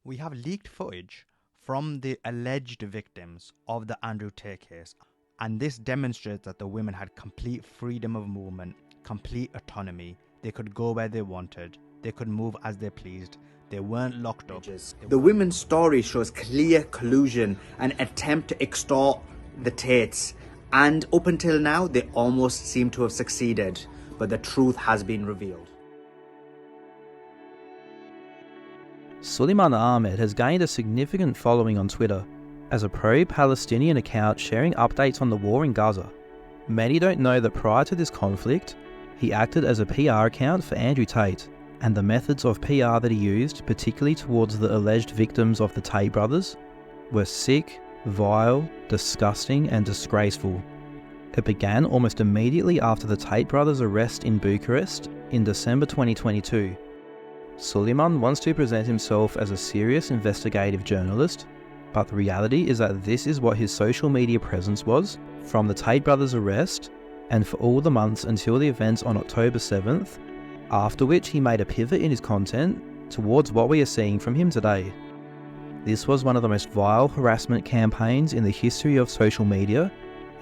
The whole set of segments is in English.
We have leaked footage from the alleged victims of the Andrew Tate case, and this demonstrates that the women had complete freedom of movement, complete autonomy. They could go where they wanted, they could move as they pleased, they weren't locked up. The women's story shows clear collusion and attempt to extort the Tates, and up until now they almost seem to have succeeded, but the truth has been revealed. Sulaiman Ahmed has gained a significant following on Twitter as a pro-Palestinian account sharing updates on the war in Gaza. Many don't know that prior to this conflict, he acted as a PR account for Andrew Tate, and the methods of PR that he used, particularly towards the alleged victims of the Tate brothers, were sick, vile, disgusting and disgraceful. It began almost immediately after the Tate brothers' arrest in Bucharest in December 2022. Soliman wants to present himself as a serious investigative journalist, but the reality is that this is what his social media presence was from the Tate brothers' arrest and for all the months until the events on October 7th, after which he made a pivot in his content towards what we are seeing from him today. This was one of the most vile harassment campaigns in the history of social media,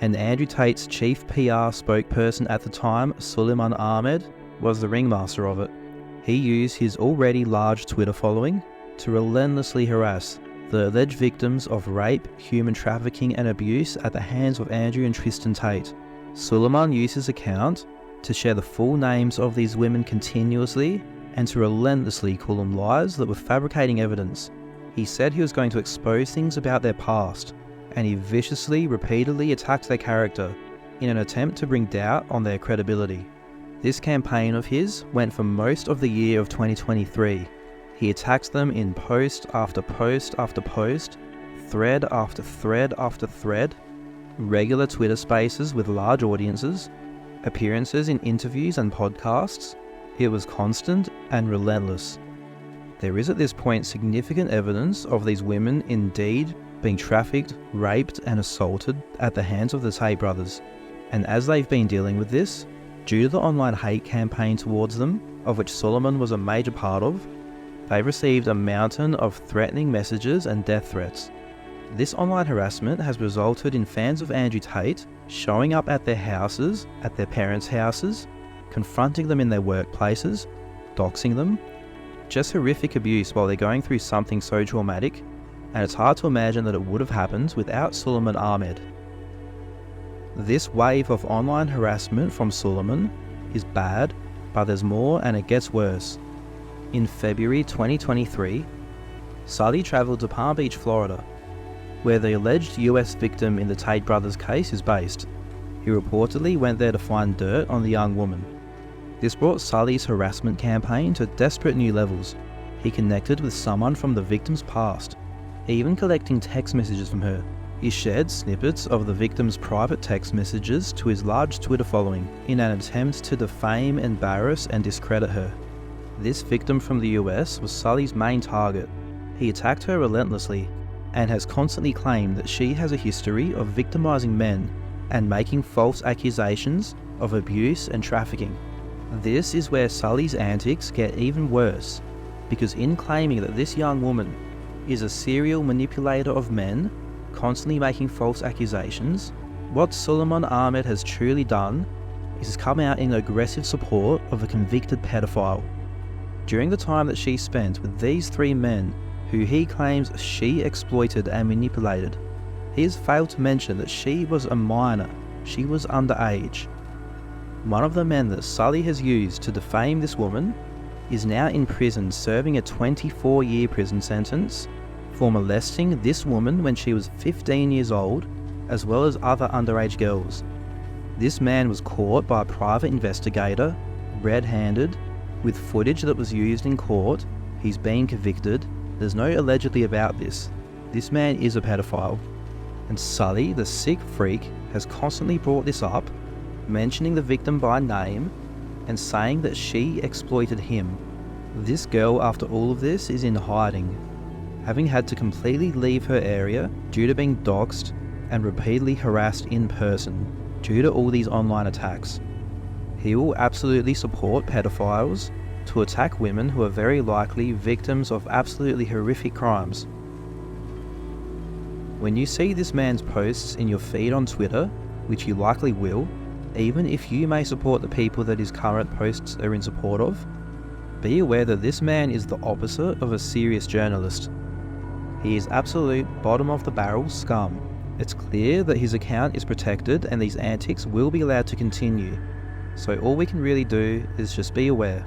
and Andrew Tate's chief PR spokesperson at the time, Sulaiman Ahmed, was the ringmaster of it. He used his already large Twitter following to relentlessly harass the alleged victims of rape, human trafficking and abuse at the hands of Andrew and Tristan Tate. Soliman used his account to share the full names of these women continuously and to relentlessly call them lies that were fabricating evidence. He said he was going to expose things about their past, and he viciously, repeatedly attacked their character in an attempt to bring doubt on their credibility. This campaign of his went for most of the year of 2023. He attacked them in post after post after post, thread after thread after thread, regular Twitter spaces with large audiences, appearances in interviews and podcasts. It was constant and relentless. There is at this point significant evidence of these women indeed being trafficked, raped and assaulted at the hands of the Tate brothers. And as they've been dealing with this, due to the online hate campaign towards them, of which Soliman was a major part of, they've received a mountain of threatening messages and death threats. This online harassment has resulted in fans of Andrew Tate showing up at their houses, at their parents' houses, confronting them in their workplaces, doxing them. Just horrific abuse while they're going through something so traumatic, and it's hard to imagine that it would have happened without Sulaiman Ahmed. This wave of online harassment from Soliman is bad, but there's more and it gets worse. In February 2023, Sully travelled to Palm Beach, Florida, where the alleged US victim in the Tate brothers case is based. He reportedly went there to find dirt on the young woman. This brought Sully's harassment campaign to desperate new levels. He connected with someone from the victim's past, even collecting text messages from her. He shared snippets of the victim's private text messages to his large Twitter following in an attempt to defame, embarrass and discredit her. This victim from the US was Sully's main target. He attacked her relentlessly and has constantly claimed that she has a history of victimizing men and making false accusations of abuse and trafficking. This is where Sully's antics get even worse, because in claiming that this young woman is a serial manipulator of men, constantly making false accusations, what Sulaiman Ahmed has truly done is come out in aggressive support of a convicted pedophile. During the time that she spent with these three men who he claims she exploited and manipulated, he has failed to mention that she was a minor, she was underage. One of the men that Sully has used to defame this woman is now in prison serving a 24-year prison sentence for molesting this woman when she was 15 years old, as well as other underage girls. This man was caught by a private investigator, red-handed, with footage that was used in court. He's been convicted. There's no allegedly about this. This man is a pedophile. And Sully, the sick freak, has constantly brought this up, mentioning the victim by name and saying that she exploited him. This girl, after all of this, is in hiding, having had to completely leave her area due to being doxxed and repeatedly harassed in person due to all these online attacks. He will absolutely support pedophiles to attack women who are very likely victims of absolutely horrific crimes. When you see this man's posts in your feed on Twitter, which you likely will, even if you may support the people that his current posts are in support of, be aware that this man is the opposite of a serious journalist. He is absolute bottom of the barrel scum. It's clear that his account is protected and these antics will be allowed to continue, so all we can really do is just be aware.